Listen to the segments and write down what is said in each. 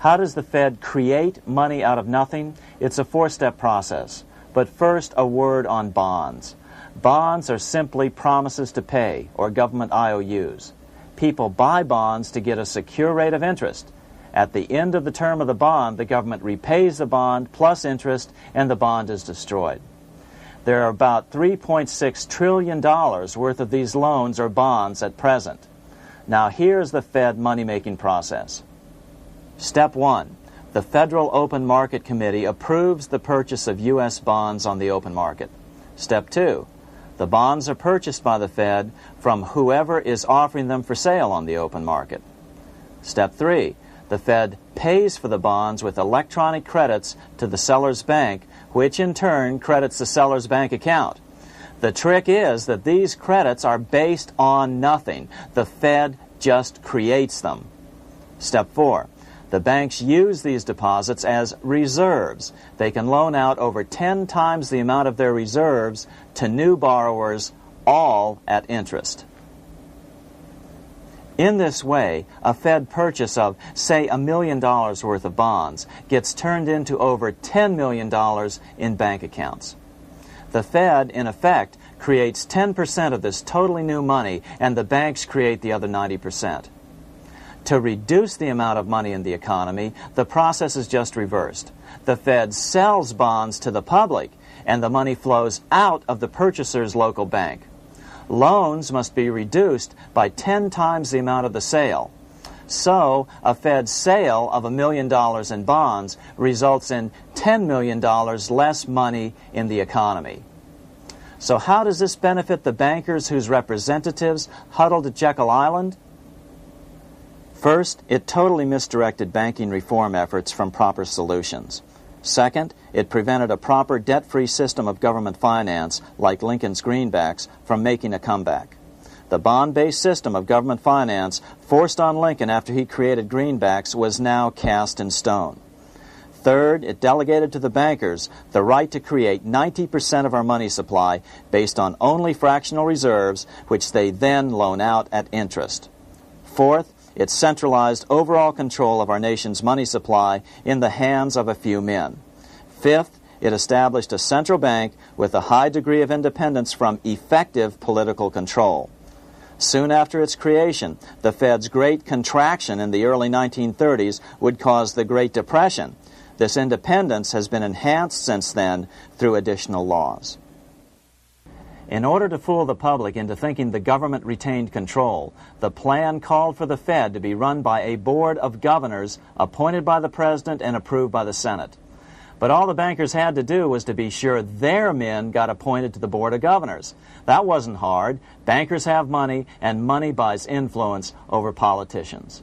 How does the Fed create money out of nothing? It's a four-step process. But first, a word on bonds. Bonds are simply promises to pay, or government IOUs. People buy bonds to get a secure rate of interest. At the end of the term of the bond, the government repays the bond plus interest, and the bond is destroyed. There are about $3.6 trillion worth of these loans or bonds at present. Now here's the Fed money-making process. Step 1. The Federal Open Market Committee approves the purchase of U.S. bonds on the open market. Step 2. The bonds are purchased by the Fed from whoever is offering them for sale on the open market. Step 3. The Fed pays for the bonds with electronic credits to the seller's bank, which in turn credits the seller's bank account. The trick is that these credits are based on nothing. The Fed just creates them. Step 4. The banks use these deposits as reserves. They can loan out over 10 times the amount of their reserves to new borrowers, all at interest. In this way, a Fed purchase of, say, $1 million worth of bonds gets turned into over $10 million in bank accounts. The Fed, in effect, creates 10% of this totally new money, and the banks create the other 90%. To reduce the amount of money in the economy, the process is just reversed. The Fed sells bonds to the public, and the money flows out of the purchaser's local bank. Loans must be reduced by 10 times the amount of the sale. So, a Fed sale of $1 million in bonds results in $10 million less money in the economy. So how does this benefit the bankers whose representatives huddled at Jekyll Island? First, it totally misdirected banking reform efforts from proper solutions. Second, it prevented a proper debt-free system of government finance, like Lincoln's greenbacks, from making a comeback. The bond-based system of government finance forced on Lincoln after he created greenbacks was now cast in stone. Third, it delegated to the bankers the right to create 90% of our money supply based on only fractional reserves, which they then loan out at interest. Fourth, it centralized overall control of our nation's money supply in the hands of a few men. Fifth, it established a central bank with a high degree of independence from effective political control. Soon after its creation, the Fed's great contraction in the early 1930s would cause the Great Depression. This independence has been enhanced since then through additional laws. In order to fool the public into thinking the government retained control, the plan called for the Fed to be run by a board of governors appointed by the President and approved by the Senate. But all the bankers had to do was to be sure their men got appointed to the board of governors. That wasn't hard. Bankers have money, and money buys influence over politicians.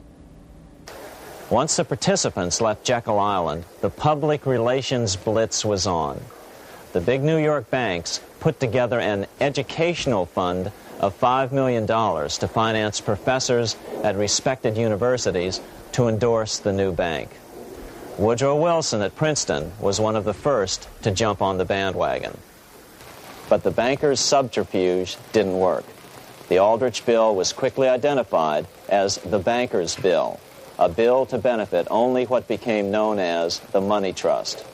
Once the participants left Jekyll Island, the public relations blitz was on. The big New York banks put together an educational fund of $5 million to finance professors at respected universities to endorse the new bank. Woodrow Wilson at Princeton was one of the first to jump on the bandwagon. But the bankers' subterfuge didn't work. The Aldrich Bill was quickly identified as the bankers' bill, a bill to benefit only what became known as the money trust.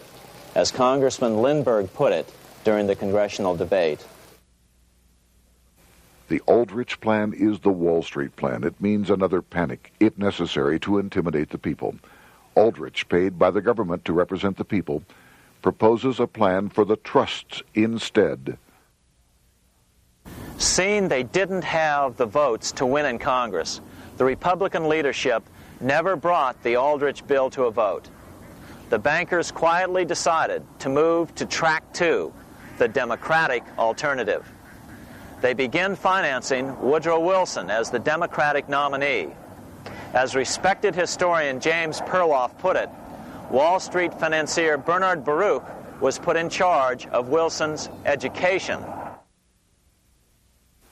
As Congressman Lindbergh put it during the congressional debate, the Aldrich Plan is the Wall Street Plan. It means another panic, if necessary, to intimidate the people. Aldrich, paid by the government to represent the people, proposes a plan for the trusts instead. Seeing they didn't have the votes to win in Congress, the Republican leadership never brought the Aldrich bill to a vote. The bankers quietly decided to move to Track 2, the Democratic alternative. They began financing Woodrow Wilson as the Democratic nominee. As respected historian James Perloff put it, Wall Street financier Bernard Baruch was put in charge of Wilson's education.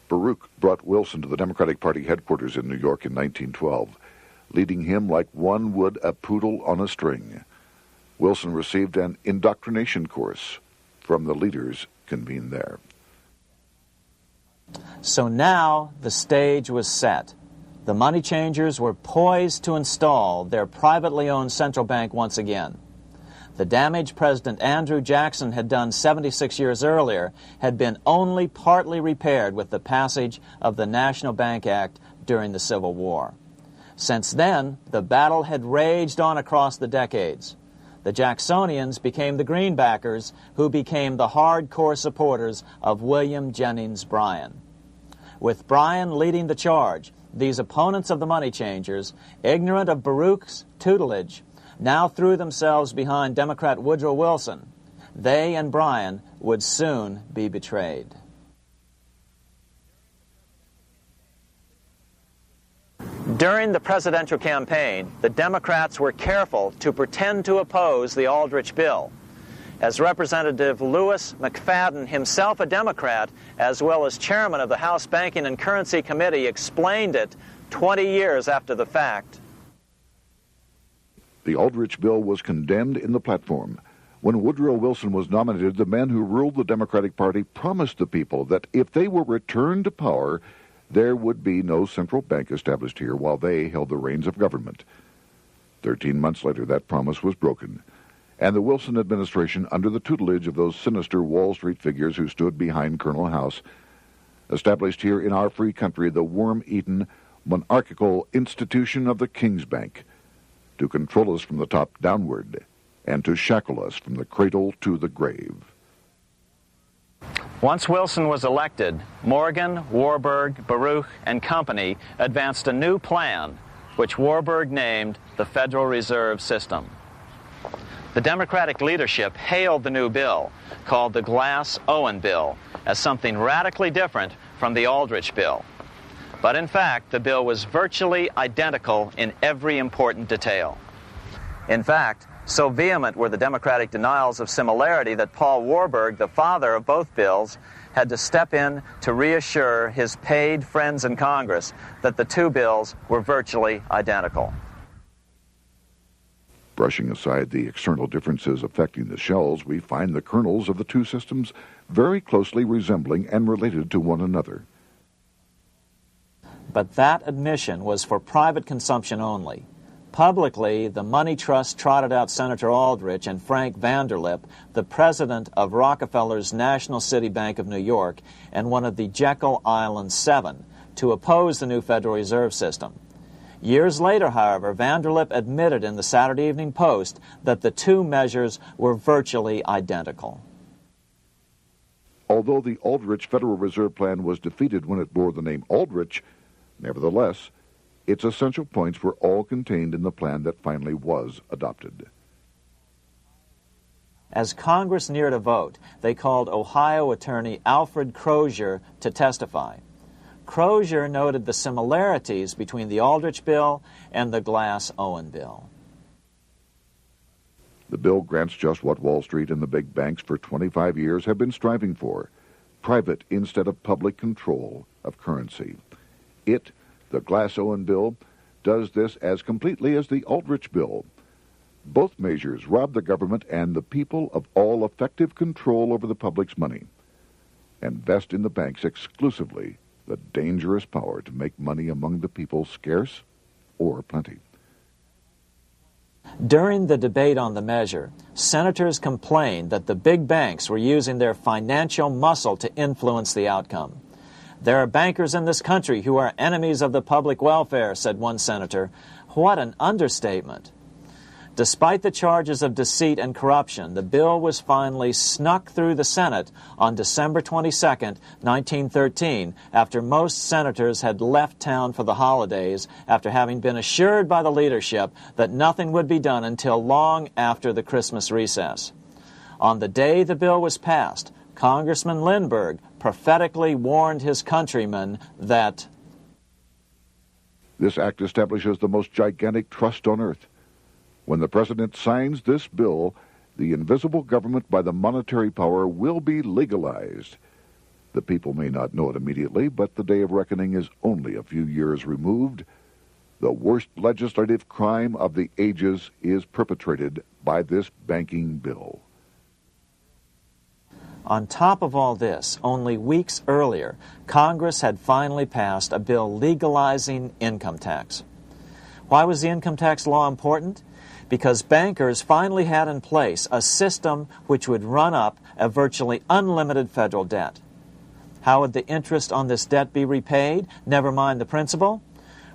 Baruch brought Wilson to the Democratic Party headquarters in New York in 1912, leading him like one would a poodle on a string. Wilson received an indoctrination course from the leaders convened there. So now the stage was set. The money changers were poised to install their privately owned central bank once again. The damage President Andrew Jackson had done 76 years earlier had been only partly repaired with the passage of the National Bank Act during the Civil War. Since then, the battle had raged on across the decades. The Jacksonians became the Greenbackers, who became the hardcore supporters of William Jennings Bryan. With Bryan leading the charge, these opponents of the money changers, ignorant of Baruch's tutelage, now threw themselves behind Democrat Woodrow Wilson. They and Bryan would soon be betrayed. During the presidential campaign, the Democrats were careful to pretend to oppose the Aldrich bill. As Representative Lewis McFadden, himself a Democrat, as well as chairman of the House Banking and Currency Committee, explained it 20 years after the fact. The Aldrich bill was condemned in the platform. When Woodrow Wilson was nominated, the men who ruled the Democratic Party promised the people that if they were returned to power, there would be no central bank established here while they held the reins of government. 13 months later, that promise was broken, and the Wilson administration, under the tutelage of those sinister Wall Street figures who stood behind Colonel House, established here in our free country the worm-eaten, monarchical institution of the King's Bank, to control us from the top downward and to shackle us from the cradle to the grave. Once Wilson was elected, Morgan, Warburg, Baruch, and company advanced a new plan, which Warburg named the Federal Reserve System. The Democratic leadership hailed the new bill, called the Glass-Owen Bill, as something radically different from the Aldrich bill. But in fact, the bill was virtually identical in every important detail. In fact, so vehement were the Democratic denials of similarity that Paul Warburg, the father of both bills, had to step in to reassure his paid friends in Congress that the two bills were virtually identical. Brushing aside the external differences affecting the shells, we find the kernels of the two systems very closely resembling and related to one another. But that admission was for private consumption only. Publicly, the money trust trotted out Senator Aldrich and Frank Vanderlip, the president of Rockefeller's National City Bank of New York and one of the Jekyll Island Seven, to oppose the new Federal Reserve System. Years later, however, Vanderlip admitted in the Saturday Evening Post that the two measures were virtually identical. Although the Aldrich Federal Reserve Plan was defeated when it bore the name Aldrich, nevertheless, its essential points were all contained in the plan that finally was adopted. As Congress neared a vote, they called Ohio attorney Alfred Crozier to testify. Crozier noted the similarities between the Aldrich bill and the Glass-Owen bill. The bill grants just what Wall Street and the big banks for 25 years have been striving for: private instead of public control of currency. It, the Glass-Owen bill, does this as completely as the Aldrich bill. Both measures rob the government and the people of all effective control over the public's money and vest in the banks exclusively the dangerous power to make money among the people scarce or plenty. During the debate on the measure, senators complained that the big banks were using their financial muscle to influence the outcome. "There are bankers in this country who are enemies of the public welfare," said one senator. What an understatement. Despite the charges of deceit and corruption, the bill was finally snuck through the Senate on December 22, 1913, after most senators had left town for the holidays, after having been assured by the leadership that nothing would be done until long after the Christmas recess. On the day the bill was passed, Congressman Lindbergh prophetically warned his countrymen that this act establishes the most gigantic trust on earth. When the president signs this bill, the invisible government by the monetary power will be legalized. The people may not know it immediately, but the day of reckoning is only a few years removed. The worst legislative crime of the ages is perpetrated by this banking bill. On top of all this, only weeks earlier, Congress had finally passed a bill legalizing income tax. Why was the income tax law important? Because bankers finally had in place a system which would run up a virtually unlimited federal debt. How would the interest on this debt be repaid? Never mind the principal.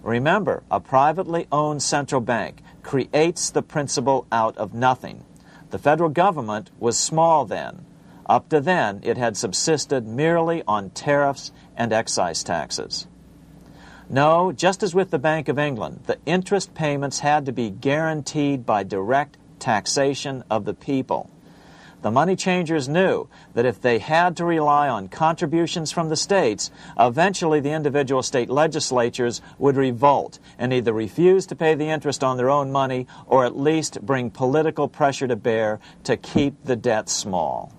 Remember, a privately owned central bank creates the principal out of nothing. The federal government was small then. Up to then, it had subsisted merely on tariffs and excise taxes. No, just as with the Bank of England, the interest payments had to be guaranteed by direct taxation of the people. The money changers knew that if they had to rely on contributions from the states, eventually the individual state legislatures would revolt and either refuse to pay the interest on their own money or at least bring political pressure to bear to keep the debt small.